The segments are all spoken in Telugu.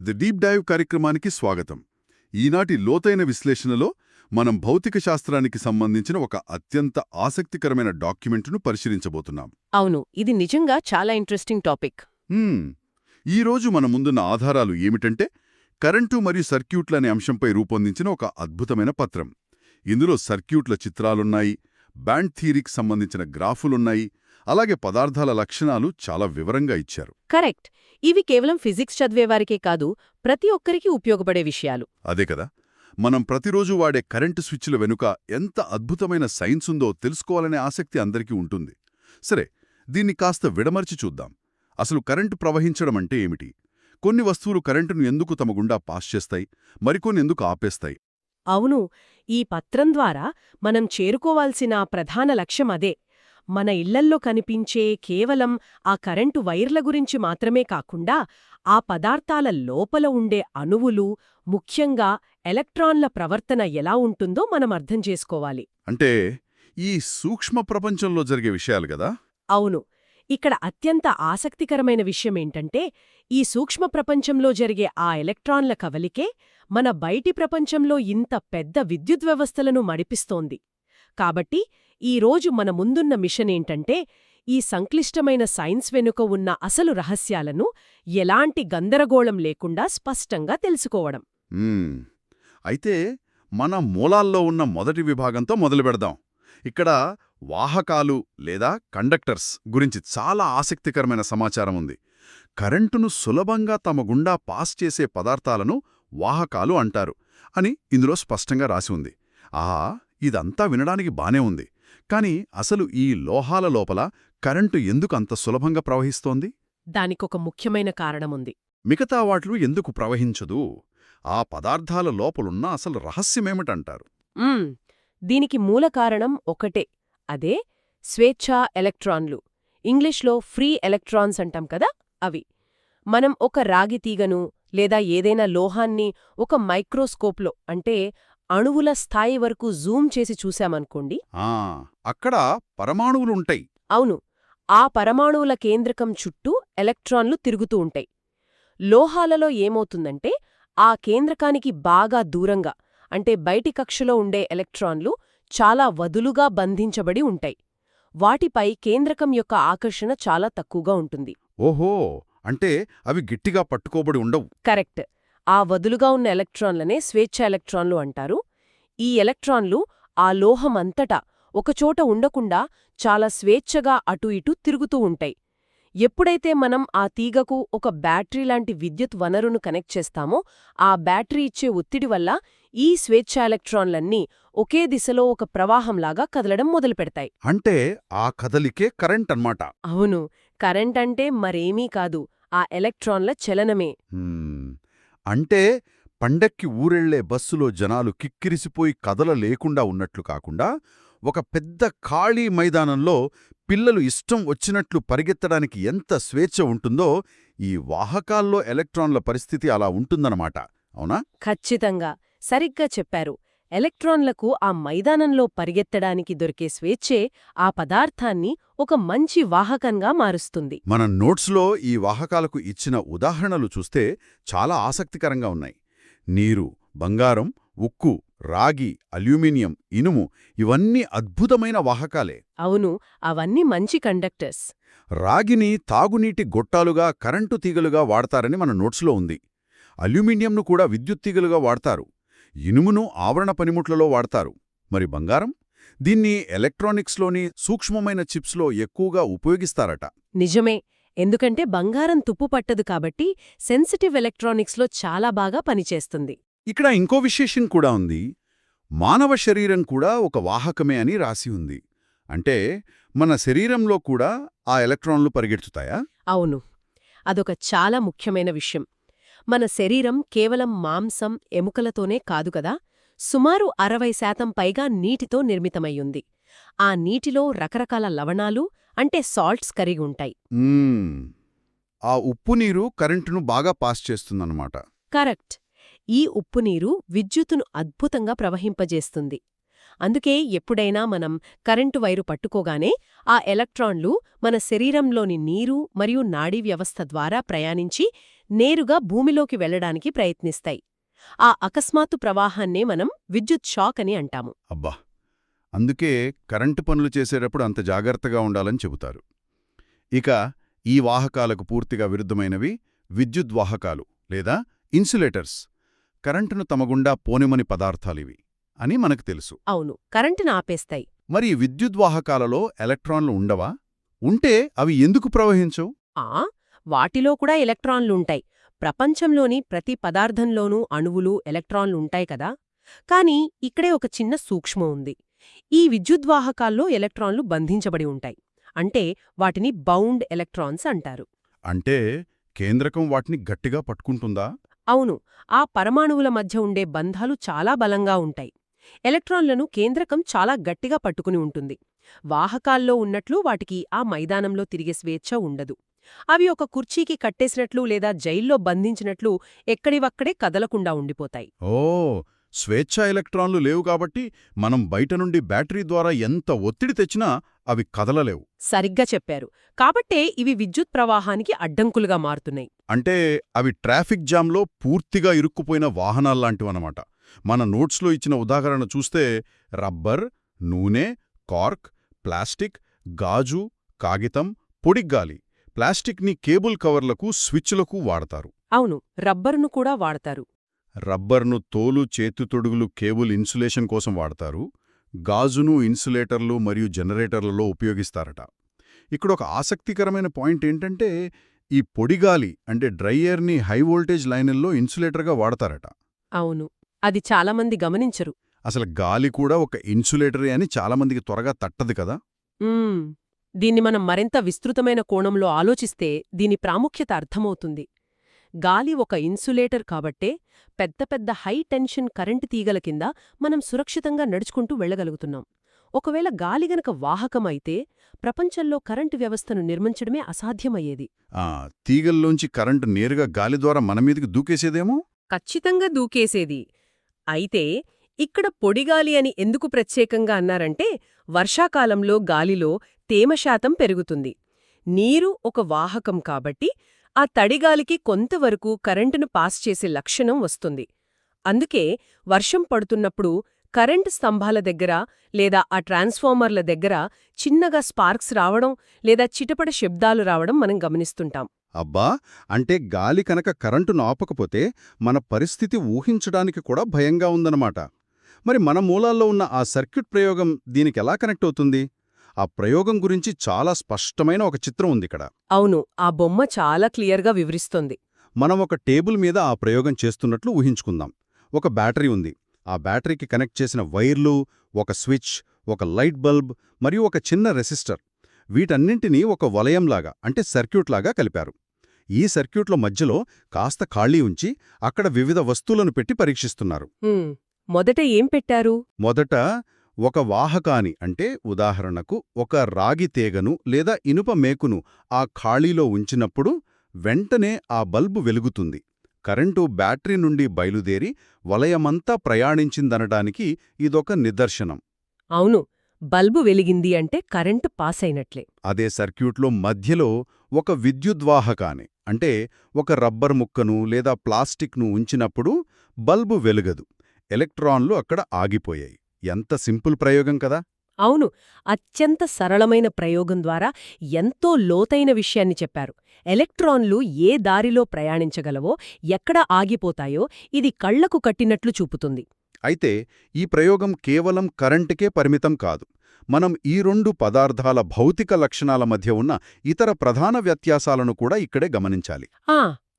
ది డీప్ డైవ్ కార్యక్రమానికి స్వాగతం. ఈనాటి లోతైన విశ్లేషణలో మనం భౌతిక శాస్త్రానికి సంబంధించిన ఒక అత్యంత ఆసక్తికరమైన డాక్యుమెంట్ను పరిశీలించబోతున్నాం. అవును, ఇది నిజంగా చాలా ఇంట్రెస్టింగ్ టాపిక్. ఈరోజు మన ముందున్న ఆధారాలు ఏమిటంటే కరెంటు మరియు సర్క్యూట్ల అనే అంశంపై రూపొందించిన ఒక అద్భుతమైన పత్రం. ఇందులో సర్క్యూట్ల చిత్రాలున్నాయి, బ్యాండ్ థియరీకి సంబంధించిన గ్రాఫులున్నాయి, అలాగే పదార్థాల లక్షణాలు చాలా వివరంగా ఇచ్చారు. కరెక్ట్. ఇవి కేవలం ఫిజిక్స్ చదివేవారికే కాదు, ప్రతి ఒక్కరికి ఉపయోగపడే విషయాలు. అదే కదా, మనం ప్రతిరోజు వాడే కరెంటు స్విచ్ల వెనుక ఎంత అద్భుతమైన సైన్స్ ఉందో తెలుసుకోవాలనే ఆసక్తి అందరికీ ఉంటుంది. సరే, దీన్ని కాస్త విడమర్చి చూద్దాం. అసలు కరెంటు ప్రవహించడం అంటే ఏమిటి? కొన్ని వస్తువులు కరెంటును ఎందుకు తమ గుండా పాస్ చేస్తాయి, మరికొన్ని ఎందుకు ఆపేస్తాయి? అవును, ఈ పత్రం ద్వారా మనం చేరుకోవాల్సిన ప్రధాన లక్ష్యం అదే. మన ఇళ్లల్లో కనిపించే కేవలం ఆ కరెంటు వైర్ల గురించి మాత్రమే కాకుండా, ఆ పదార్థాల లోపల ఉండే అణువులు, ముఖ్యంగా ఎలక్ట్రాన్ల ప్రవర్తన ఎలా ఉంటుందో మనం అర్థం చేసుకోవాలి. అంటే ఈ సూక్ష్మ ప్రపంచంలో జరిగే విషయాలు గదా? అవును. ఇక్కడ అత్యంత ఆసక్తికరమైన విషయమేంటంటే, ఈ సూక్ష్మ ప్రపంచంలో జరిగే ఆ ఎలక్ట్రాన్ల కవలికే మన బయటి ప్రపంచంలో ఇంత పెద్ద విద్యుద్వ్యవస్థలను మడిపిస్తోంది. కాబట్టి ఈరోజు మన ముందున్న మిషనేంటంటే, ఈ సంక్లిష్టమైన సైన్స్ వెనుక ఉన్న అసలు రహస్యాలను ఎలాంటి గందరగోళం లేకుండా స్పష్టంగా తెలుసుకోవడం. అయితే మన మూలాల్లో ఉన్న మొదటి విభాగంతో మొదలుపెడదాం. ఇక్కడ వాహకాలు లేదా కండక్టర్స్ గురించి చాలా ఆసక్తికరమైన సమాచారం ఉంది. కరెంటును సులభంగా తమ గుండా పాస్ చేసే పదార్థాలను వాహకాలు అంటారు అని ఇందులో స్పష్టంగా రాసి ఉంది. ఇదంతా వినడానికి బానే ఉంది. కానీ అసలు ఈ లోహాల లోపల కరెంటు ఎందుకు అంత సులభంగా ప్రవహిస్తోంది? దానికొక ముఖ్యమైన కారణముంది. మిగతా వాట్లు ఎందుకు ప్రవహించదు? ఆ పదార్థాల లోపలున్న అసలు రహస్యమేమిటంటారు? దీనికి మూల కారణం ఒకటే. అదే స్వేచ్ఛా ఎలక్ట్రాన్లు. ఇంగ్లీష్లో ఫ్రీ ఎలక్ట్రాన్స్ అంటాం కదా, అవి. మనం ఒక రాగి తీగను లేదా ఏదైనా లోహాన్ని ఒక మైక్రోస్కోప్లో, అంటే అణువుల స్థాయి వరకు జూమ్ చేసి చూశామనుకోండి, అక్కడ పరమాణువులుంటాయి. అవును, ఆ పరమాణువుల కేంద్రకం చుట్టూ ఎలక్ట్రాన్లు తిరుగుతూ ఉంటాయి. లోహాలలో ఏమవుతుందంటే, ఆ కేంద్రకానికి బాగా దూరంగా, అంటే బయటి కక్షలో ఉండే ఎలక్ట్రాన్లు చాలా వదులుగా బంధించబడి ఉంటాయి. వాటిపై కేంద్రకం యొక్క ఆకర్షణ చాలా తక్కువగా ఉంటుంది. ఓహో, అంటే అవి గట్టిగా పట్టుకోబడి ఉండవు. కరెక్ట్. ఆ వదులుగా ఉన్న ఎలక్ట్రాన్లనే స్వేచ్ఛ ఎలక్ట్రాన్లు అంటారు. ఈ ఎలక్ట్రాన్లు ఆ లోహం అంతటా ఒకచోట ఉండకుండా చాలా స్వేచ్ఛగా అటూ ఇటూ తిరుగుతూ ఉంటాయి. ఎప్పుడైతే మనం ఆ తీగకు ఒక బ్యాటరీ లాంటి విద్యుత్ వనరును కనెక్ట్ చేస్తామో, ఆ బ్యాటరీ ఇచ్చే ఒత్తిడి వల్ల ఈ స్వేచ్ఛ ఎలక్ట్రాన్లన్నీ ఒకే దిశలో ఒక ప్రవాహంలాగా కదలడం మొదలుపెడతాయి. అంటే ఆ కదలికే కరెంట్ అన్నమాట. అవును, కరెంట్ అంటే మరేమీ కాదు, ఆ ఎలక్ట్రాన్ల చలనమే. అంటే పండక్కి ఊరెళ్లే బస్సులో జనాలు కిక్కిరిసిపోయి కదలలేకుండా ఉన్నట్లు కాకుండా, ఒక పెద్ద ఖాళీ మైదానంలో పిల్లలు ఇష్టం వచ్చినట్లు పరిగెత్తడానికి ఎంత స్వేచ్ఛ ఉంటుందో, ఈ వాహకాల్లో ఎలక్ట్రాన్ల పరిస్థితి అలా ఉంటుందన్నమాట. అవునా? ఖచ్చితంగా, సరిగ్గా చెప్పారు. ఎలక్ట్రాన్లకు ఆ మైదానంలో పరిగెత్తడానికి దొరికే స్వేచ్ఛే ఆ పదార్థాన్ని ఒక మంచి వాహకంగా మారుస్తుంది. మన నోట్స్లో ఈ వాహకాలకు ఇచ్చిన ఉదాహరణలు చూస్తే చాలా ఆసక్తికరంగా ఉన్నాయి. నీరు, బంగారం, ఉక్కు, రాగి, అల్యూమినియం, ఇనుము, ఇవన్నీ అద్భుతమైన వాహకాలే. అవును, అవన్నీ మంచి కండక్టర్స్. రాగిని తాగునీటి గొట్టాలుగా, కరెంటు తీగలుగా వాడతారని మన నోట్స్లో ఉంది. అల్యూమినియంను కూడా విద్యుత్ తీగలుగా వాడతారు. ఇనుమును ఆవరణ పనిముట్లలో వాడతారు. మరి బంగారం? దీన్ని ఎలక్ట్రానిక్స్లోని సూక్ష్మమైన చిప్స్లో ఎక్కువగా ఉపయోగిస్తారట. నిజమే, ఎందుకంటే బంగారం తుప్పు పట్టదు కాబట్టి సెన్సిటివ్ ఎలక్ట్రానిక్స్లో చాలా బాగా పనిచేస్తుంది. ఇక్కడ ఇంకో విశేషం కూడా ఉంది. మానవ శరీరం కూడా ఒక వాహకమే అని రాసి ఉంది. అంటే మన శరీరంలో కూడా ఆ ఎలక్ట్రాన్లు పరిగెత్తుతాయా? అవును, అదొక చాలా ముఖ్యమైన విషయం. మన శరీరం కేవలం మాంసం, ఎముకలతోనే కాదు కదా, సుమారు 60% పైగా నీటితో నిర్మితమయ్యుంది. ఆ నీటిలో రకరకాల లవణాలు, అంటే సాల్ట్స్ కరిగి ఉంటాయి. ఆ ఉప్పు నీరు కరెంటును బాగా పాస్ చేస్తుందన్నమాట. కరెక్ట్. ఈ ఉప్పునీరు విద్యుత్తును అద్భుతంగా ప్రవహింపజేస్తుంది. అందుకే ఎప్పుడైనా మనం కరెంటు వైరు పట్టుకోగానే ఆ ఎలక్ట్రాన్లు మన శరీరంలోని నీరు మరియు నాడీ వ్యవస్థ ద్వారా ప్రయాణించి నేరుగా భూమిలోకి వెళ్లడానికి ప్రయత్నిస్తాయి. ఆ అకస్మాత్తు ప్రవాహాన్నే మనం విద్యుత్ షాక్ అని అంటాము. అబ్బా! అందుకే కరెంటు పనులు చేసేటప్పుడు అంత జాగ్రత్తగా ఉండాలని చెబుతారు. ఇక ఈ వాహకాలకు పూర్తిగా విరుద్ధమైనవి విద్యుద్వాహకాలు లేదా ఇన్సులేటర్స్. కరెంటును తమగుండా పోనిమని పదార్థాలివి అని మనకు తెలుసు. అవును, కరెంటును ఆపేస్తాయి. మరి విద్యుద్వాహకాలలో ఎలక్ట్రాన్లు ఉండవా? ఉంటే అవి ఎందుకు ప్రవహించవు? వాటిలో కూడా ఎలక్ట్రాన్లుంటాయి. ప్రపంచంలోని ప్రతి పదార్థంలోనూ అణువులు, ఎలక్ట్రాన్లుంటాయి కదా. కాని ఇక్కడే ఒక చిన్న సూక్ష్మం ఉంది. ఈ విద్యుద్వాహకాల్లో ఎలక్ట్రాన్లు బంధించబడి ఉంటాయి. అంటే వాటిని బౌండ్ ఎలక్ట్రాన్స్ అంటారు. అంటే కేంద్రకం వాటిని గట్టిగా పట్టుకుంటుందా? అవును, ఆ పరమాణువుల మధ్య ఉండే బంధాలు చాలా బలంగా ఉంటాయి. ఎలక్ట్రాన్లను కేంద్రకం చాలా గట్టిగా పట్టుకుని ఉంటుంది. వాహకాల్లో ఉన్నట్లు వాటికి ఆ మైదానంలో తిరిగే స్వేచ్ఛ ఉండదు. అవి ఒక కుర్చీకి కట్టేసినట్లు లేదా జైల్లో బంధించినట్లు ఎక్కడివక్కడే కదలకుండా ఉండిపోతాయి. ఓ, స్వేచ్ఛా ఎలక్ట్రాన్లు లేవు కాబట్టి మనం బయట నుండి బ్యాటరీ ద్వారా ఎంత ఒత్తిడి తెచ్చినా అవి కదలలేవు. సరిగ్గా చెప్పారు. కాబట్టే ఇవి విద్యుత్ ప్రవాహానికి అడ్డంకులుగా మారుతున్నాయి. అంటే అవి ట్రాఫిక్ జామ్లో పూర్తిగా ఇరుక్కుపోయిన వాహనాల్లాంటివన్నమాట. మన నోట్స్లో ఇచ్చిన ఉదాహరణ చూస్తే రబ్బర్, నూనె, కార్క్, ప్లాస్టిక్, గాజు, కాగితం, పొడిగ్గాలి. ప్లాస్టిక్ని కేబుల్ కవర్లకు, స్విచ్లకు వాడతారు. అవును, రబ్బరును కూడా వాడతారు. రబ్బర్ను తోలు, చేతుతొడుగులు, కేబుల్ ఇన్సులేషన్ కోసం వాడతారు. గాజును ఇన్సులేటర్లు మరియు జనరేటర్లలో ఉపయోగిస్తారట. ఇక్కడొక ఆసక్తికరమైన పాయింట్ ఏంటంటే ఈ పొడిగాలి అంటే డ్రై ఎయిర్ని హై వోల్టేజ్ లైనుల్లో ఇన్సులేటర్గా వాడతారట. అవును, అది చాలామంది గమనించరు. అసలు గాలి కూడా ఒక ఇన్సులేటరే అని చాలామందికి త్వరగా తట్టదు కదా. దీన్ని మనం మరింత విస్తృతమైన కోణంలో ఆలోచిస్తే దీని ప్రాముఖ్యత అర్థమవుతుంది. గాలి ఒక ఇన్సులేటర్ కాబట్టే పెద్ద పెద్ద హై టెన్షన్ కరెంటు తీగల కింద మనం సురక్షితంగా నడుచుకుంటూ వెళ్లగలుగుతున్నాం. ఒకవేళ గాలి గనక వాహకమైతే ప్రపంచంలో కరెంటు వ్యవస్థను నిర్మించడమే అసాధ్యమయ్యేది. తీగల్లోంచి కరెంటు నేరుగా గాలి ద్వారా మనమీదికి దూకేసేదేమో. ఖచ్చితంగా దూకేసేది. అయితే ఇక్కడ పొడిగాలి అని ఎందుకు ప్రత్యేకంగా అన్నారంటే వర్షాకాలంలో గాలిలో తేమ శాతం పెరుగుతుంది. నీరు ఒక వాహకం కాబట్టి ఆ తడిగాలికి కొంతవరకు కరెంటును పాస్ చేసే లక్షణం వస్తుంది. అందుకే వర్షం పడుతున్నప్పుడు కరెంటు స్తంభాల దగ్గర లేదా ఆ ట్రాన్స్ఫార్మర్ల దగ్గర చిన్నగా స్పార్క్స్ రావడం లేదా చిటపట శబ్దాలు రావడం మనం గమనిస్తుంటాం. అబ్బా, అంటే గాలి కనుక కరెంటును ఆపకపోతే మన పరిస్థితి ఊహించడానికి కూడా భయంగా ఉందన్నమాట. మరి మన మూలాల్లో ఉన్న ఆ సర్క్యూట్ ప్రయోగం దీనికెలా కనెక్ట్ అవుతుంది? ఆ ప్రయోగం గురించి చాలా స్పష్టమైన ఒక చిత్రం ఉందిక్కడ. అవును, ఆ బొమ్మ చాలా క్లియర్గా వివరిస్తోంది. మనం ఒక టేబుల్ మీద ఆ ప్రయోగం చేస్తున్నట్లు ఊహించుకుందాం. ఒక బ్యాటరీ ఉంది. ఆ బ్యాటరీకి కనెక్ట్ చేసిన వైర్లు, ఒక స్విచ్, ఒక లైట్ బల్బ్ మరియు ఒక చిన్న రెసిస్టర్, వీటన్నింటినీ ఒక వలయంలాగా అంటే సర్క్యూట్లాగా కలిపారు. ఈ సర్క్యూట్ల మధ్యలో కాస్త ఖాళీ ఉంచి అక్కడ వివిధ వస్తువులను పెట్టి పరీక్షిస్తున్నారు. మొదట ఏం పెట్టారు? మొదట ఒక వాహకాన్ని అంటే ఉదాహరణకు ఒక రాగి తీగను లేదా ఇనుప మేకును ఆ ఖాళీలో ఉంచినప్పుడు వెంటనే ఆ బల్బు వెలుగుతుంది. కరెంటు బ్యాటరీ నుండి బయలుదేరి వలయమంతా ప్రయాణించిందనడానికి ఇదొక నిదర్శనం. అవును, బల్బు వెలిగింది అంటే కరెంటు పాస్ అయినట్లే. అదే సర్క్యూట్లో మధ్యలో ఒక విద్యుద్వాహకాన్ని అంటే ఒక రబ్బర్ ముక్కను లేదా ప్లాస్టిక్ను ఉంచినప్పుడు బల్బు వెలుగదు. ఎలక్ట్రాన్లు అక్కడ ఆగిపోయాయి. ఎంత సింపుల్ ప్రయోగం కదా. అవును, అత్యంత సరళమైన ప్రయోగం ద్వారా ఎంతో లోతైన విషయాన్ని చెప్పారు. ఎలక్ట్రాన్లు ఏ దారిలో ప్రయాణించగలవో, ఎక్కడ ఆగిపోతాయో ఇది కళ్లకు కట్టినట్లు చూపుతుంది. అయితే ఈ ప్రయోగం కేవలం కరెంటుకే పరిమితం కాదు. మనం ఈ రెండు పదార్థాల భౌతిక లక్షణాల మధ్య ఉన్న ఇతర ప్రధాన వ్యత్యాసాలను కూడా ఇక్కడే గమనించాలి.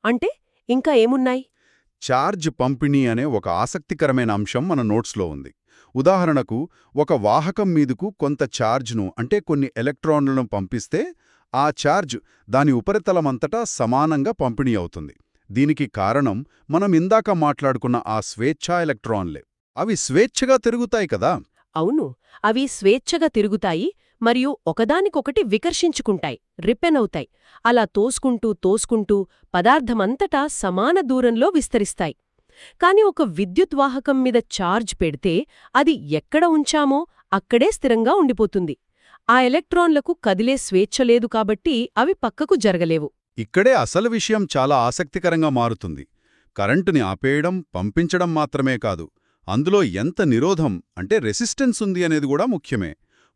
అంటే ఇంకా ఏమున్నాయి? ఛార్జ్ పంపిణీ అనే ఒక ఆసక్తికరమైన అంశం మన నోట్స్లో ఉంది. ఉదాహరణకు ఒక వాహకం మీదకు కొంత ఛార్జ్ను అంటే కొన్ని ఎలక్ట్రాన్లను పంపిస్తే ఆ ఛార్జ్ దాని ఉపరితలమంతటా సమానంగా పంపిణీ అవుతుంది. దీనికి కారణం మనం ఇందాక మాట్లాడుకున్న ఆ స్వేచ్ఛా ఎలక్ట్రాన్లే. అవి స్వేచ్ఛగా తిరుగుతాయి కదా. అవును, అవి స్వేచ్ఛగా తిరుగుతాయి మరియు ఒకదానికొకటి వికర్షించుకుంటాయి, రిపెన్ అవుతాయి. అలా తోసుకుంటూ తోసుకుంటూ పదార్థమంతటా సమాన దూరంలో విస్తరిస్తాయి. కాని ఒక విద్యుత్ వాహకం మీద ఛార్జ్ పెడితే అది ఎక్కడ ఉంచామో అక్కడే స్థిరంగా ఉండిపోతుంది. ఆ ఎలక్ట్రాన్లకు కదిలే స్వేచ్ఛ లేదు కాబట్టి అవి పక్కకు జరగలేవు. ఇక్కడే అసలు విషయం చాలా ఆసక్తికరంగా మారుతుంది. కరెంటుని ఆపేయడం, పంపించడం మాత్రమే కాదు, అందులో ఎంత నిరోధం అంటే రెసిస్టెన్స్ ఉంది అనేది కూడా ముఖ్యమే.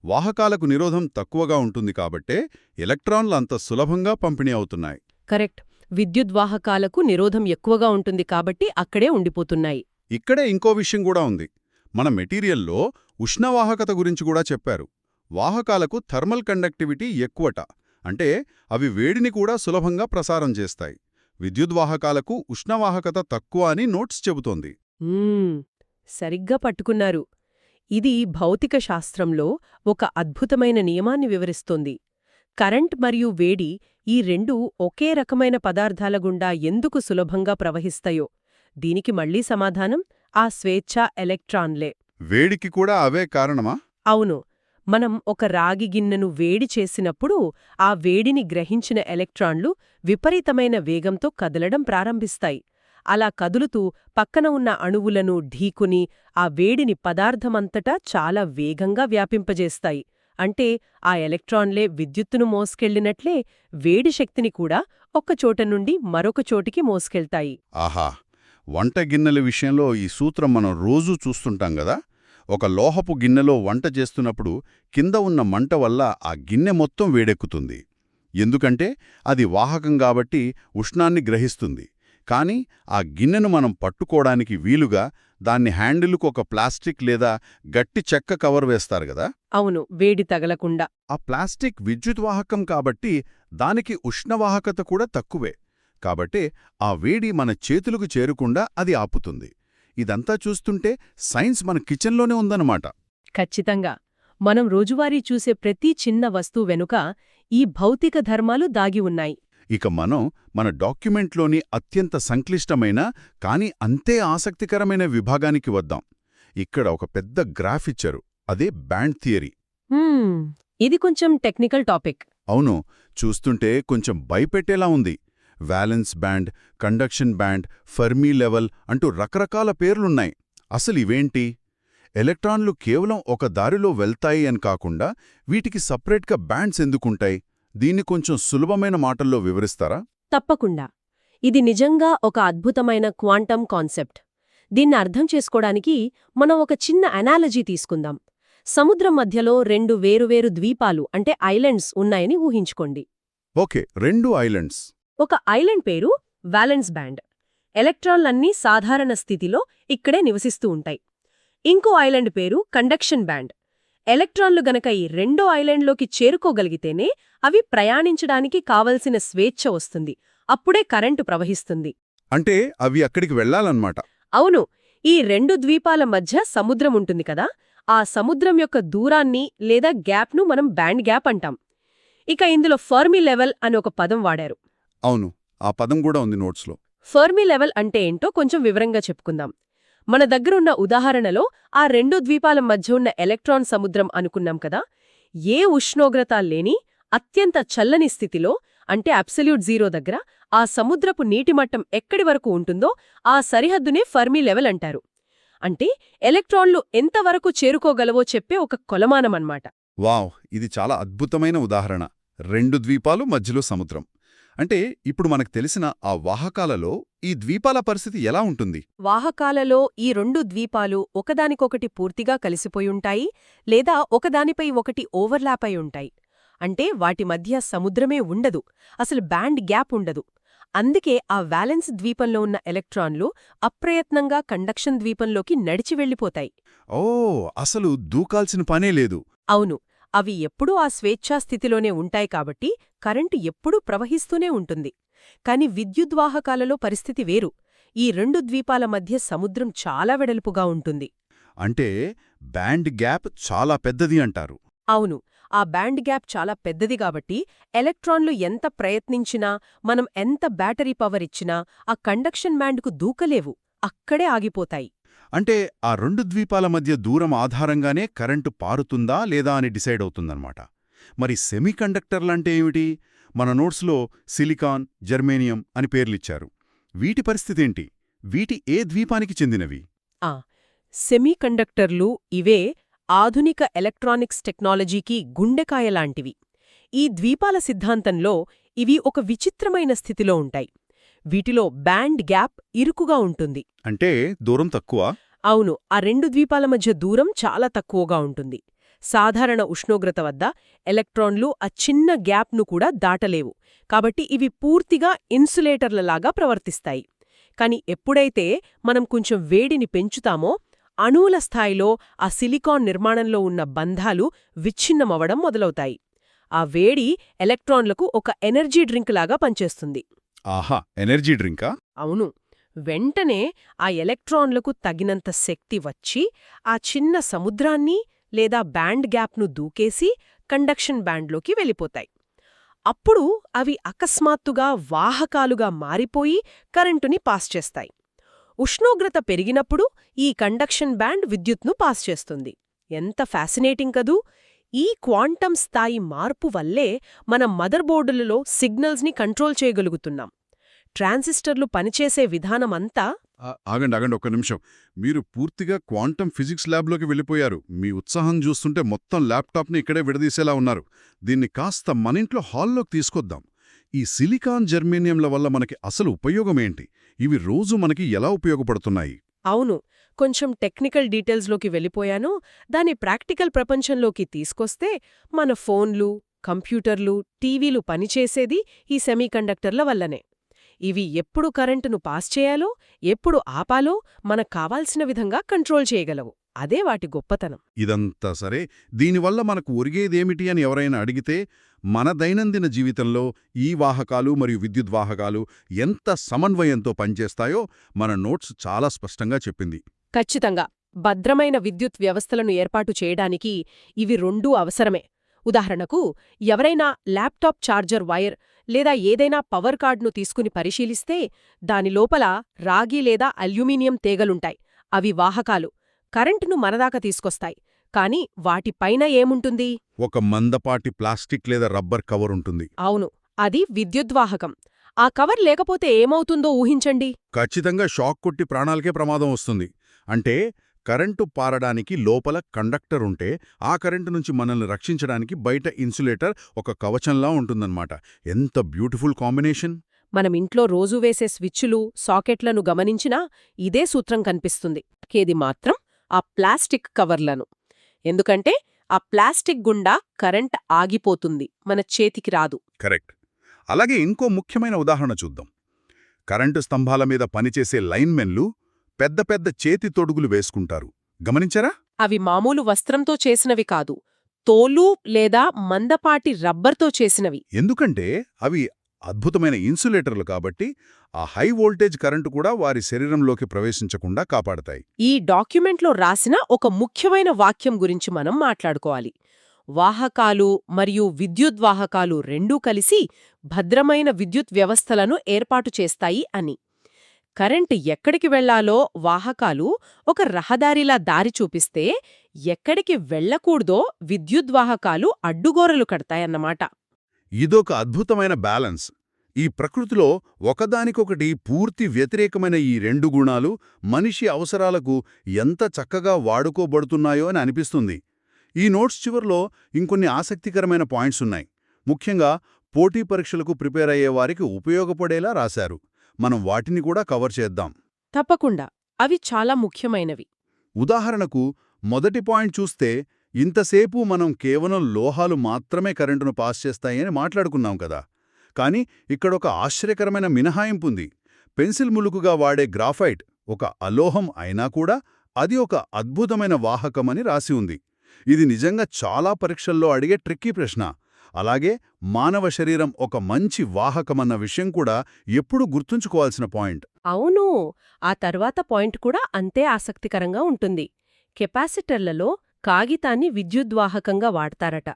వాహకాలకు నిరోధం తక్కువగా ఉంటుంది కాబట్టే ఎలక్ట్రాన్లు అంత సులభంగా పంపిణీ అవుతున్నాయి. కరెక్ట్. విద్యుద్వాహకాలకు నిరోధం ఎక్కువగా ఉంటుంది కాబట్టి అక్కడే ఉండిపోతున్నాయి. ఇక్కడే ఇంకో విషయం కూడా ఉంది. మన మెటీరియల్లో ఉష్ణవాహకత గురించి కూడా చెప్పారు. వాహకాలకు థర్మల్ కండక్టివిటీ ఎక్కువట, అంటే అవి వేడిని కూడా సులభంగా ప్రసారం చేస్తాయి. విద్యుద్వాహకాలకు ఉష్ణవాహకత తక్కువ అని నోట్స్ చెబుతోంది. సరిగ్గా పట్టుకున్నారు. ఇది భౌతిక శాస్త్రంలో ఒక అద్భుతమైన నియమాన్ని వివరిస్తోంది. కరెంట్ మరియు వేడి ఈ రెండూ ఒకే రకమైన పదార్థాల గుండా ఎందుకు సులభంగా ప్రవహిస్తాయో దీనికి మళ్లీ సమాధానం ఆ స్వేచ్ఛా ఎలక్ట్రాన్లే. వేడికి కూడా అవే కారణమా? అవును. మనం ఒక రాగి గిన్నెను వేడి చేసినప్పుడు ఆ వేడిని గ్రహించిన ఎలక్ట్రాన్లు విపరీతమైన వేగంతో కదలడం ప్రారంభిస్తాయి. అలా కదులుతూ పక్కన ఉన్న అణువులను ఢీకుని ఆ వేడిని పదార్థమంతటా చాలా వేగంగా వ్యాపింపజేస్తాయి. అంటే ఆ ఎలక్ట్రాన్లే విద్యుత్తును మోసుకెళ్లినట్లే వేడి శక్తిని కూడా ఒక్కచోట నుండి మరొక చోటికి మోసుకెళ్తాయి. ఆహా! వంట గిన్నెల విషయంలో ఈ సూత్రం మనం రోజూ చూస్తుంటాం గదా. ఒక లోహపు గిన్నెలో వంట చేస్తున్నప్పుడు కింద ఉన్న మంట వల్ల ఆ గిన్నె మొత్తం వేడెక్కుతుంది. ఎందుకంటే అది వాహకం కాబట్టి ఉష్ణాన్ని గ్రహిస్తుంది. కాని ఆ గిన్నెను మనం పట్టుకోవడానికి వీలుగా దాన్ని హ్యాండిలుకు ఒక ప్లాస్టిక్ లేదా గట్టి చెక్క కవర్ వేస్తారు గదా. అవును, వేడి తగలకుండా. ఆ ప్లాస్టిక్ విద్యుద్వాహకం కాబట్టి దానికి ఉష్ణవాహకత కూడా తక్కువే. కాబట్టి ఆ వేడి మన చేతులకు చేరకుండా అది ఆపుతుంది. ఇదంతా చూస్తుంటే సైన్స్ మన కిచెన్లోనే ఉందన్నమాట. ఖచ్చితంగా. మనం రోజువారీ చూసే ప్రతి చిన్న వస్తువు వెనుక ఈ భౌతిక ధర్మాలు దాగి ఉన్నాయి. ఇక మనం మన డాక్యుమెంట్లోని అత్యంత సంక్లిష్టమైన కానీ అంతే ఆసక్తికరమైన విభాగానికి వద్దాం. ఇక్కడ ఒక పెద్ద గ్రాఫ్ ఇచ్చారు, అదే బ్యాండ్ థియరీ. ఇది కొంచెం టెక్నికల్ టాపిక్. అవును, చూస్తుంటే కొంచెం భయపెట్టేలా ఉంది. Valence band, conduction band, Fermi level అంటూ రకరకాల పేర్లున్నాయి. అసలు ఇవేంటి? ఎలక్ట్రాన్లు కేవలం ఒక దారిలో వెళ్తాయి అని కాకుండా వీటికి సపరేట్గా బ్యాండ్స్ ఎందుకుంటాయి? దీన్ని కొంచెం సులభమైన మాటల్లో వివరిస్తారా? తప్పకుండా. ఇది నిజంగా ఒక అద్భుతమైన క్వాంటమ్ కాన్సెప్ట్. దీన్ని అర్థం చేసుకోవడానికి మనం ఒక చిన్న అనాలజీ తీసుకుందాం. సముద్రం మధ్యలో రెండు వేరువేరు ద్వీపాలు అంటే ఐలాండ్స్ ఉన్నాయని ఊహించుకోండి. Okay, 2 islands. ఒక ఐలాండ్ పేరు వ్యాలెన్స్ బ్యాండ్. ఎలక్ట్రాన్లన్నీ సాధారణ స్థితిలో ఇక్కడే నివసిస్తూ ఉంటాయి. ఇంకో ఐలాండ్ పేరు కండక్షన్ బ్యాండ్. ఎలక్ట్రాన్లు గనక ఈ రెండో ఐలాండ్లోకి చేరుకోగలిగితేనే అవి ప్రయాణించడానికి కావలసిన స్వేచ్ఛ వస్తుంది. అప్పుడే కరెంటు ప్రవహిస్తుంది. అంటే అవి అక్కడికి వెళ్లాలన్నమాట. అవును. ఈ రెండు ద్వీపాల మధ్య సముద్రం ఉంటుంది కదా, ఆ సముద్రం యొక్క దూరాన్ని లేదా గ్యాప్ను మనం బ్యాండ్ గ్యాప్ అంటాం. ఇక ఇందులో ఫెర్మి లెవెల్ అని ఒక పదం వాడారు. అవును, ఆ పదం కూడా ఉంది నోట్స్లో. ఫెర్మి లెవెల్ అంటే ఏంటో కొంచెం వివరంగా చెప్పుకుందాం. మన దగ్గరున్న ఉదాహరణలో ఆ రెండు ద్వీపాల మధ్య ఉన్న ఎలక్ట్రాన్ సముద్రం అనుకున్నాం కదా, ఏ ఉష్ణోగ్రత లేని అత్యంత చల్లని స్థితిలో అంటే అబ్సల్యూట్ జీరో దగ్గర ఆ సముద్రపు నీటిమట్టం ఎక్కడి వరకు ఉంటుందో ఆ సరిహద్దునే ఫెర్మి లెవెల్ అంటారు. అంటే ఎలక్ట్రాన్లు ఎంతవరకు చేరుకోగలవో చెప్పే ఒక కొలమానమన్నమాట. వావ్, ఇది చాలా అద్భుతమైన ఉదాహరణ. 2 ద్వీపాలు మధ్యలో సముద్రం. అంటే ఇప్పుడు మనకు తెలిసిన ఆ వాహకాలలో ఈ ద్వీపాల పరిస్థితి ఎలా ఉంటుంది? వాహకాలలో ఈ రెండు ద్వీపాలు ఒకదానికొకటి పూర్తిగా కలిసిపోయుంటాయి లేదా ఒకదానిపై ఒకటి ఓవర్లాప్ అయి ఉంటాయి. అంటే వాటి మధ్య సముద్రమే ఉండదు, అసలు బ్యాండ్ గ్యాప్ ఉండదు. అందుకే ఆ వ్యాలెన్స్ ద్వీపంలో ఉన్న ఎలక్ట్రాన్లు అప్రయత్నంగా కండక్షన్ ద్వీపంలోకి నడిచి వెళ్ళిపోతాయి. ఓ, అసలు దూకాల్సిన పనే లేదు. అవును, అవి ఎప్పుడూ ఆ స్వేచ్ఛాస్థితిలోనే ఉంటాయి కాబట్టి కరెంటు ఎప్పుడూ ప్రవహిస్తూనే ఉంటుంది. కాని విద్యుద్వాహకాలలో పరిస్థితి వేరు. ఈ రెండు ద్వీపాల మధ్య సముద్రం చాలా వెడల్పుగా ఉంటుంది. అంటే బ్యాండ్ గ్యాప్ చాలా పెద్దది అంటారు. అవును, ఆ బ్యాండ్ గ్యాప్ చాలా పెద్దది కాబట్టి ఎలక్ట్రాన్లు ఎంత ప్రయత్నించినా, మనం ఎంత బ్యాటరీ పవర్ ఇచ్చినా ఆ కండక్షన్ బ్యాండ్కు దూకలేవు, అక్కడే ఆగిపోతాయి. అంటే ఆ 2 ద్వీపాల మధ్య దూరం ఆధారంగానే కరెంటు పారుతుందా లేదా అని డిసైడ్ అవుతుందన్నమాట. మరి సెమీకండక్టర్లంటే ఏమిటి? మన నోట్స్లో సిలికాన్, జర్మేనియం అని పేర్లిచ్చారు. వీటి పరిస్థితేంటి? వీటి ఏ ద్వీపానికి చెందినవి? ఆ సెమీకండక్టర్లు ఇవే ఆధునిక ఎలక్ట్రానిక్స్ టెక్నాలజీకి గుండెకాయలాంటివి. ఈ ద్వీపాల సిద్ధాంతంలో ఇవి ఒక విచిత్రమైన స్థితిలో ఉంటాయి. వీటిలో బ్యాండ్ గ్యాప్ ఇరుకుగా ఉంటుంది. అంటే దూరం తక్కువ? అవును, ఆ రెండు ద్వీపాల మధ్య దూరం చాలా తక్కువగా ఉంటుంది. సాధారణ ఉష్ణోగ్రత వద్ద ఎలక్ట్రాన్లు ఆ చిన్న గ్యాప్ను కూడా దాటలేవు. కాబట్టి ఇవి పూర్తిగా ఇన్సులేటర్లలాగా ప్రవర్తిస్తాయి. కాని ఎప్పుడైతే మనం కొంచెం వేడిని పెంచుతామో అణువుల స్థాయిలో ఆ సిలికాన్ నిర్మాణంలో ఉన్న బంధాలు విచ్ఛిన్నమవడం మొదలవుతాయి. ఆ వేడి ఎలక్ట్రాన్లకు ఒక ఎనర్జీ డ్రింక్ లాగా పనిచేస్తుంది. ఆహా, ఎనర్జీ డ్రింకా? అవును, వెంటనే ఆ ఎలక్ట్రాన్లకు తగినంత శక్తి వచ్చి ఆ చిన్న సముద్రాన్ని లేదా బ్యాండ్ గ్యాప్ను దూకేసి కండక్షన్ బ్యాండ్లోకి వెళ్ళిపోతాయి. అప్పుడు అవి అకస్మాత్తుగా వాహకాలుగా మారిపోయి కరెంటుని పాస్ చేస్తాయి. ఉష్ణోగ్రత పెరిగినప్పుడు ఈ కండక్షన్ బ్యాండ్ విద్యుత్ను పాస్ చేస్తుంది. ఎంత ఫ్యాసినేటింగ్ కదూ! ఈ క్వాంటం స్థాయి మార్పు వల్లే మన మదర్బోర్డులలో సిగ్నల్స్ని కంట్రోల్ చేయగలుగుతున్నాం. ట్రాన్సిస్టర్లు పనిచేసే విధానమంతా ఆగండి ఒక్క నిమిషం. మీరు పూర్తిగా క్వాంటం ఫిజిక్స్ ల్యాబ్లోకి వెళ్ళిపోయారు. మీ ఉత్సాహం చూస్తుంటే మొత్తం ల్యాప్టాప్ని ఇక్కడే విడదీసేలా ఉన్నారు. దీన్ని కాస్త మనింట్లో హాల్లోకి తీసుకొద్దాం. ఈ సిలికాన్ జర్మేనియంల వల్ల మనకి అసలు ఉపయోగమేంటి? ఇవి రోజు మనకి ఎలా ఉపయోగపడుతున్నాయి? అవును, కొంచెం టెక్నికల్ డీటెయిల్స్లోకి వెళ్ళిపోయాను. దాని ప్రాక్టికల్ ప్రపంచంలోకి తీసుకొస్తే మన ఫోన్లు, కంప్యూటర్లు, టీవీలు పనిచేసేది ఈ సెమీకండక్టర్ల వల్లనే. ఇవి ఎప్పుడు కరెంటును పాస్ చేయాలో, ఎప్పుడు ఆపాలో మనకు కావాల్సిన విధంగా కంట్రోల్ చేయగలవు. అదే వాటి గొప్పతనం. ఇదంతా సరే, దీనివల్ల మనకు ఒరిగేదేమిటి అని ఎవరైనా అడిగితే, మన దైనందిన జీవితంలో ఈ వాహకాలు మరియు విద్యుద్వాహకాలు ఎంత సమన్వయంతో పనిచేస్తాయో మన నోట్స్ చాలా స్పష్టంగా చెప్పింది. ఖచ్చితంగా భద్రమైన విద్యుత్ వ్యవస్థలను ఏర్పాటు చేయడానికి ఇవి రెండూ అవసరమే. ఉదాహరణకు, ఎవరైనా ల్యాప్టాప్ ఛార్జర్ వైర్ లేదా ఏదైనా పవర్ కార్డ్ను తీసుకుని పరిశీలిస్తే దాని లోపల రాగి లేదా అల్యూమినియం తీగలుంటాయి. అవి వాహకాలు, కరెంటును మనదాకా తీసుకొస్తాయి. కాని వాటిపైన ఏముంటుంది? ఒక మందపాటి ప్లాస్టిక్ లేదా రబ్బర్ కవర్ ఉంటుంది. అవును, అది విద్యుద్వాహకం. ఆ కవర్ లేకపోతే ఏమవుతుందో ఊహించండి. ఖచ్చితంగా షాక్ కొట్టి ప్రాణాలకే ప్రమాదం వస్తుంది. అంటే కరెంటు పారడానికి లోపల కండక్టర్ ఉంటే, ఆ కరెంటు నుంచి మనల్ని రక్షించడానికి బయట ఇన్సులేటర్ ఒక కవచంలా ఉంటుందన్నమాట. ఎంత బ్యూటిఫుల్ కాంబినేషన్! మనం ఇంట్లో రోజూ వేసే స్విచ్చులు, సాకెట్లను గమనించినా ఇదే సూత్రం కనిపిస్తుంది. కేది మాత్రం ఆ ప్లాస్టిక్ కవర్లను. ఎందుకంటే ఆ ప్లాస్టిక్ గుండా కరెంట్ ఆగిపోతుంది, మన చేతికి రాదు. కరెక్ట్. అలాగే ఇంకో ముఖ్యమైన ఉదాహరణ చూద్దాం. కరెంటు స్తంభాల మీద పనిచేసే లైన్మెన్లు పెద్ద పెద్ద చేతి తొడుగులు వేసుకుంటారు. గమనించారా? అవి మామూలు వస్త్రంతో చేసినవి కాదు, తోలు లేదా మందపాటి రబ్బర్తో చేసినవి. ఎందుకంటే అవి అద్భుతమైన ఇన్సులేటర్లు కాబట్టి ఆ హై వోల్టేజ్ కరెంటు కూడా వారి శరీరంలోకి ప్రవేశించకుండా కాపాడతాయి. ఈ డాక్యుమెంట్లో రాసిన ఒక ముఖ్యమైన వాక్యం గురించి మనం మాట్లాడుకోవాలి. వాహకాలు మరియు విద్యుద్వాహకాలు రెండూ కలిసి భద్రమైన విద్యుత్ వ్యవస్థలను ఏర్పాటు చేస్తాయి అని. కరెంటు ఎక్కడికి వెళ్లాలో వాహకాలు ఒక రహదారిలా దారి చూపిస్తే, ఎక్కడికి వెళ్లకూడదో విద్యుద్వాహకాలు అడ్డుగోరలు కడతాయన్నమాట. ఇదొక అద్భుతమైన బ్యాలెన్స్. ఈ ప్రకృతిలో ఒకదానికొకటి పూర్తి వ్యతిరేకమైన ఈ రెండు గుణాలు మనిషి అవసరాలకు ఎంత చక్కగా వాడుకోబడుతున్నాయో అని అనిపిస్తుంది. ఈ నోట్స్ చివర్లో ఇంకొన్ని ఆసక్తికరమైన పాయింట్స్ ఉన్నాయి. ముఖ్యంగా పోటీ పరీక్షలకు ప్రిపేర్ అయ్యేవారికి ఉపయోగపడేలా రాశారు. మనం వాటిని కూడా కవర్ చేద్దాం. తప్పకుండా, అవి చాలా ముఖ్యమైనవి. ఉదాహరణకు మొదటి పాయింట్ చూస్తే, ఇంతసేపు మనం కేవలం లోహాలు మాత్రమే కరెంటును పాస్ చేస్తాయని మాట్లాడుకున్నాం కదా. కానీ ఇక్కడొక ఆశ్చర్యకరమైన మినహాయింపుంది. పెన్సిల్ ములుకుగా వాడే గ్రాఫైట్ ఒక అలోహం అయినా కూడా అది ఒక అద్భుతమైన వాహకమని రాసి ఉంది. ఇది నిజంగా చాలా పరీక్షల్లో అడిగే ట్రిక్కీ ప్రశ్న. అలాగే మానవ శరీరం ఒక మంచి వాహకమన్న విషయం కూడా ఎప్పుడూ గుర్తుంచుకోవాల్సిన పాయింట్. అవును, ఆ తర్వాత పాయింట్ కూడా అంతే ఆసక్తికరంగా ఉంటుంది. కెపాసిటర్లలో కాగితాన్ని విద్యుద్వాహకంగా వాడతారట.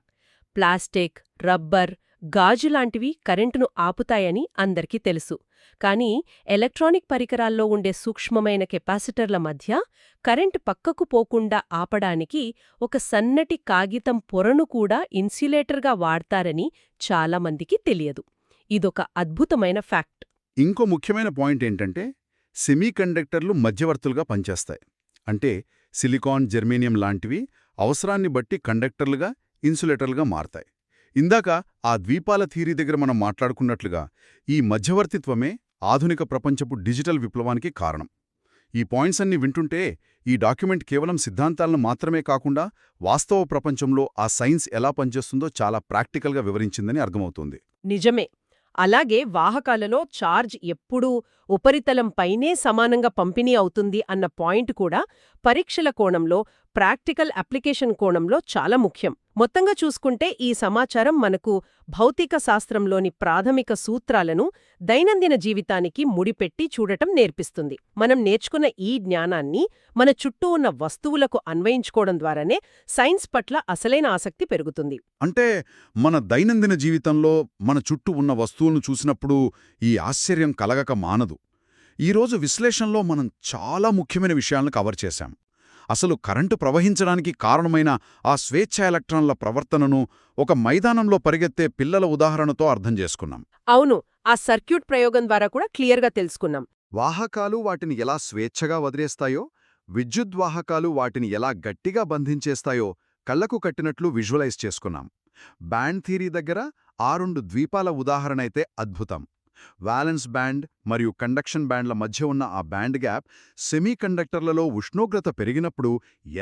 ప్లాస్టిక్, రబ్బర్, గాజులాంటివి కరెంటును ఆపుతాయని అందరికీ తెలుసు. కానీ ఎలక్ట్రానిక్ పరికరాల్లో ఉండే సూక్ష్మమైన కెపాసిటర్ల మధ్య కరెంటు పక్కకు పోకుండా ఆపడానికి ఒక సన్నటి కాగితం పొరను కూడా ఇన్సులేటర్గా వాడతారని చాలామందికి తెలియదు. ఇదొక అద్భుతమైన ఫ్యాక్ట్. ఇంకో ముఖ్యమైన పాయింట్ ఏంటంటే, సెమీకండక్టర్లు మధ్యవర్తులుగా పనిచేస్తాయి. అంటే సిలికాన్, జెర్మేనియం లాంటివి అవసరాన్ని బట్టి కండక్టర్లుగా, ఇన్సులేటర్లుగా మారతాయి. ఇందాక ఆ ద్వీపాల థియరీ దగ్గర మనం మాట్లాడుకున్నట్లుగా ఈ మధ్యవర్తిత్వమే ఆధునిక ప్రపంచపు డిజిటల్ విప్లవానికి కారణం. ఈ పాయింట్స్ అన్ని వింటుంటే ఈ డాక్యుమెంట్ కేవలం సిద్ధాంతాలను మాత్రమే కాకుండా వాస్తవ ప్రపంచంలో ఆ సైన్స్ ఎలా పనిచేస్తుందో చాలా ప్రాక్టికల్గా వివరించిందని అర్థమవుతుంది. నిజమే. అలాగే వాహకాలలో ఛార్జ్ ఎప్పుడూ ఉపరితలం పైనే సమానంగా పంపిణీ అవుతుంది అన్న పాయింట్ కూడా పరీక్షల కోణంలో, ప్రాక్టికల్ అప్లికేషన్ కోణంలో చాలా ముఖ్యం. మొత్తంగా చూసుకుంటే ఈ సమాచారం మనకు భౌతిక శాస్త్రంలోని ప్రాథమిక సూత్రాలను దైనందిన జీవితానికి ముడిపెట్టి చూడటం నేర్పిస్తుంది. మనం నేర్చుకున్న ఈ జ్ఞానాన్ని మన చుట్టూ ఉన్న వస్తువులకు అన్వయించుకోవడం ద్వారానే సైన్స్ పట్ల అసలైన ఆసక్తి పెరుగుతుంది. అంటే మన దైనందిన జీవితంలో మన చుట్టూ ఉన్న వస్తువులను చూసినప్పుడు ఈ ఆశ్చర్యం కలగక మానదు. ఈరోజు విశ్లేషణలో మనం చాలా ముఖ్యమైన విషయాలను కవర్ చేశాం. అసలు కరెంటు ప్రవహించడానికి కారణమైన ఆ స్వేచ్ఛ ఎలక్ట్రాన్ల ప్రవర్తనను ఒక మైదానంలో పరిగెత్తే పిల్లల ఉదాహరణతో అర్థం చేసుకున్నాం. అవును, ఆ సర్క్యూట్ ప్రయోగం ద్వారా కూడా క్లియర్గా తెలుసుకున్నాం. వాహకాలు వాటిని ఎలా స్వేచ్ఛగా వదిలేస్తాయో, విద్యుద్వాహకాలు వాటిని ఎలా గట్టిగా బంధించేస్తాయో కళ్లకు కట్టినట్లు విజువలైజ్ చేసుకున్నాం. బ్యాండ్ థియరీ దగ్గర ఆ 2 ద్వీపాల ఉదాహరణైతే అద్భుతం. వ్యాలెన్స్ బ్యాండ్ మరియు కండక్షన్ బ్యాండ్ల మధ్య ఉన్న ఆ బ్యాండ్ గ్యాప్ సెమీకండక్టర్లలో ఉష్ణోగ్రత పెరిగినప్పుడు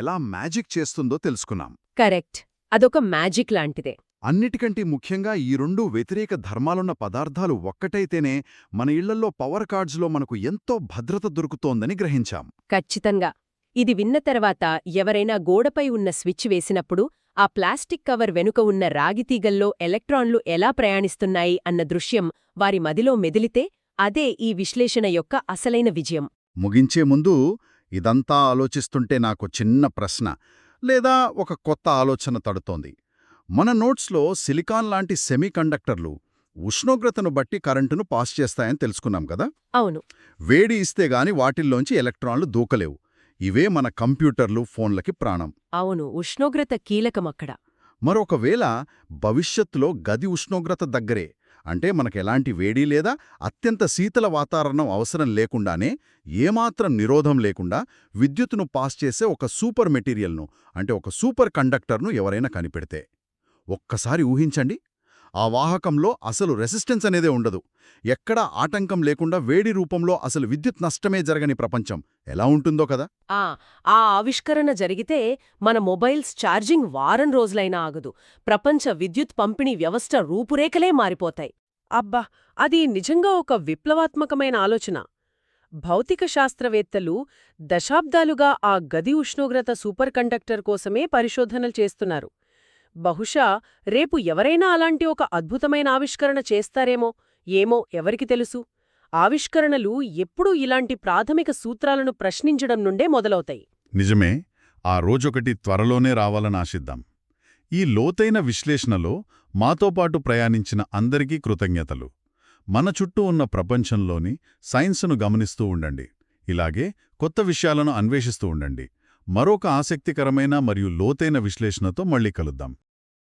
ఎలా మ్యాజిక్ చేస్తుందో తెలుసుకున్నాం. కరెక్ట్, అదొక మ్యాజిక్ లాంటిదే. అన్నిటికంటే ముఖ్యంగా ఈ 2 వ్యతిరేక ధర్మాలున్న పదార్థాలు ఒక్కటైతేనే మన ఇళ్లల్లో పవర్ కార్డ్స్లో మనకు ఎంతో భద్రత దొరుకుతోందని గ్రహించాం. ఖచ్చితంగా. ఇది విన్న తర్వాత ఎవరైనా గోడపై ఉన్న స్విచ్ వేసినప్పుడు ఆ ప్లాస్టిక్ కవర్ వెనుక ఉన్న రాగితీగల్లో ఎలక్ట్రాన్లు ఎలా ప్రయాణిస్తున్నాయి అన్న దృశ్యం వారి మదిలో మెదిలితే అదే ఈ విశ్లేషణ యొక్క అసలైన విజయం. ముగించే ముందు ఇదంతా ఆలోచిస్తుంటే నాకు చిన్న ప్రశ్న లేదా ఒక కొత్త ఆలోచన తడుతోంది. మన నోట్స్లో సిలికాన్ లాంటి సెమీకండక్టర్లు ఉష్ణోగ్రతను బట్టి కరెంటును పాస్ చేస్తాయని తెలుసుకున్నాం కదా. అవును. వేడి ఇస్తే గాని వాటిల్లోంచి ఎలక్ట్రాన్లు దూకలేవు. ఇవే మన కంప్యూటర్లు, ఫోన్లకి ప్రాణం. అవును, ఉష్ణోగ్రత కీలకమక్కడ. మరొకవేళ భవిష్యత్తులో గది ఉష్ణోగ్రత దగ్గరే, అంటే మనకెలాంటి వేడి లేదా అత్యంత శీతల వాతావరణం అవసరం లేకుండానే, ఏమాత్రం నిరోధం లేకుండా విద్యుత్తును పాస్ చేసే ఒక సూపర్ మెటీరియల్ను, అంటే ఒక సూపర్ కండక్టర్ను ఎవరైనా కనిపెడితే, ఒక్కసారి ఊహించండి. ఆ వాహకంలో అసలు రెసిస్టెన్స్ అనేదే ఉండదు. ఎక్కడా ఆటంకం లేకుండా వేడి రూపంలో అసలు విద్యుత్ నష్టమే జరగని ప్రపంచం ఎలా ఉంటుందో కదా. ఆ ఆవిష్కరణ జరిగితే మన మొబైల్స్ ఛార్జింగ్ వారం రోజులైనా ఆగదు. ప్రపంచ విద్యుత్ పంపిణీ వ్యవస్థ రూపురేఖలే మారిపోతాయి. అబ్బా, అది నిజంగా ఒక విప్లవాత్మకమైన ఆలోచన. భౌతిక శాస్త్రవేత్తలు దశాబ్దాలుగా ఆ గది ఉష్ణోగ్రత సూపర్ కండక్టర్ కోసమే పరిశోధనలు చేస్తున్నారు. బహుశా రేపు ఎవరైనా అలాంటి ఒక అద్భుతమైన ఆవిష్కరణ చేస్తారేమో, ఏమో ఎవరికి తెలుసు. ఆవిష్కరణలు ఎప్పుడూ ఇలాంటి ప్రాథమిక సూత్రాలను ప్రశ్నించడం నుండే మొదలవుతాయి. నిజమే. ఆ రోజొకటి త్వరలోనే రావాలని ఆశిద్దాం. ఈ లోతైన విశ్లేషణలో మాతో పాటు ప్రయాణించిన అందరికీ కృతజ్ఞతలు. మన చుట్టూ ఉన్న ప్రపంచంలోని సైన్సును గమనిస్తూ ఉండండి. ఇలాగే కొత్త విషయాలను అన్వేషిస్తూ ఉండండి. మరొక ఆసక్తికరమైన మరియు లోతైన విశ్లేషణతో మళ్ళీ కలుద్దాం.